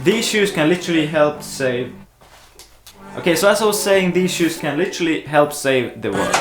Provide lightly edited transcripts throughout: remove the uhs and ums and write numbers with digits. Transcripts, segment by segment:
these shoes can literally help save... Okay, so as I was saying, these shoes can literally help save the world.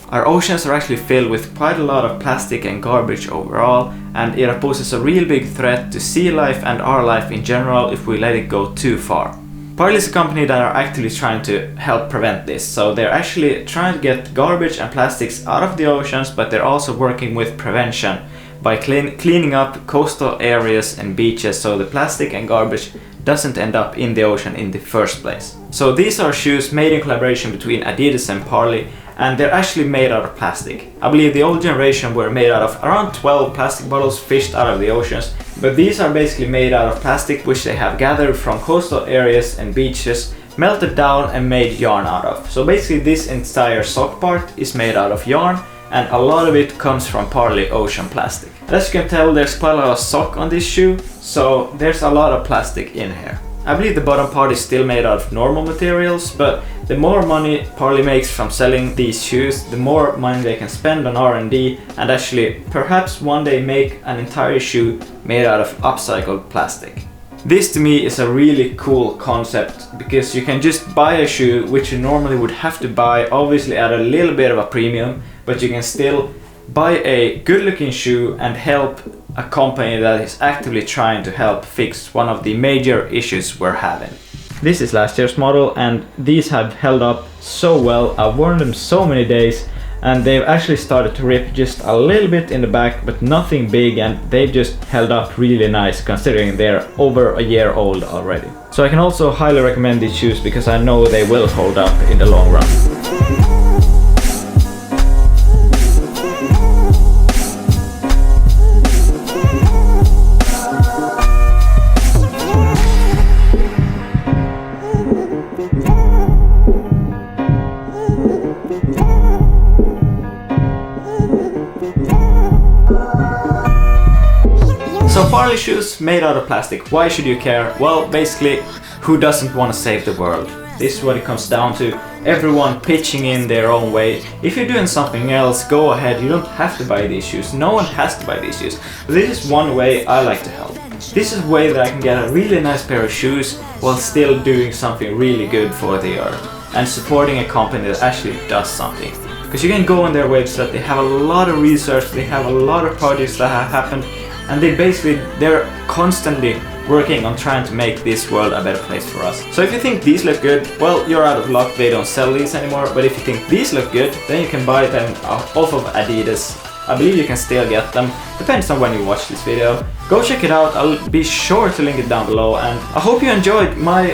Our oceans are actually filled with quite a lot of plastic and garbage overall, and it poses a real big threat to sea life and our life in general if we let it go too far. Partly is a company that are actively trying to help prevent this, so they're actually trying to get garbage and plastics out of the oceans, but they're also working with prevention by cleaning up coastal areas and beaches so the plastic and garbage doesn't end up in the ocean in the first place. So these are shoes made in collaboration between Adidas and Parley, and they're actually made out of plastic. I believe the old generation were made out of around 12 plastic bottles fished out of the oceans, but these are basically made out of plastic which they have gathered from coastal areas and beaches, melted down and made yarn out of. So basically this entire sock part is made out of yarn, and a lot of it comes from Parley ocean plastic. As you can tell, there's quite a lot of sock on this shoe, so there's a lot of plastic in here. I believe the bottom part is still made out of normal materials, but the more money Parley makes from selling these shoes, the more money they can spend on R&D and actually perhaps one day make an entire shoe made out of upcycled plastic. This to me is a really cool concept because you can just buy a shoe which you normally would have to buy, obviously at a little bit of a premium, but you can still buy a good looking shoe and help a company that is actively trying to help fix one of the major issues we're having. This is last year's model and these have held up so well. I've worn them so many days and they've actually started to rip just a little bit in the back, but nothing big, and they've just held up really nice considering they're over a year old already. So I can also highly recommend these shoes because I know they will hold up in the long run. So Parley shoes made out of plastic, why should you care? Well, basically, who doesn't want to save the world? This is what it comes down to, everyone pitching in their own way. If you're doing something else, go ahead, you don't have to buy these shoes, no one has to buy these shoes. But this is one way I like to help. This is a way that I can get a really nice pair of shoes while still doing something really good for the earth and supporting a company that actually does something. Because you can go on their website, they have a lot of research, they have a lot of projects that have happened, and they're constantly working on trying to make this world a better place for us. So if you think these look good, well, you're out of luck, they don't sell these anymore, but if you think these look good, then you can buy them off of Adidas. I believe you can still get them, depends on when you watch this video. Go check it out, I'll be sure to link it down below, and I hope you enjoyed my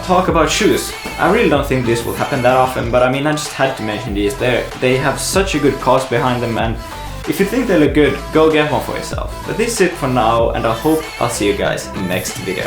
talk about shoes. I really don't think this will happen that often, but I mean, I just had to mention these. They have such a good cause behind them, and if you think they look good, go get one for yourself. But this is it for now, and I hope I'll see you guys in the next video.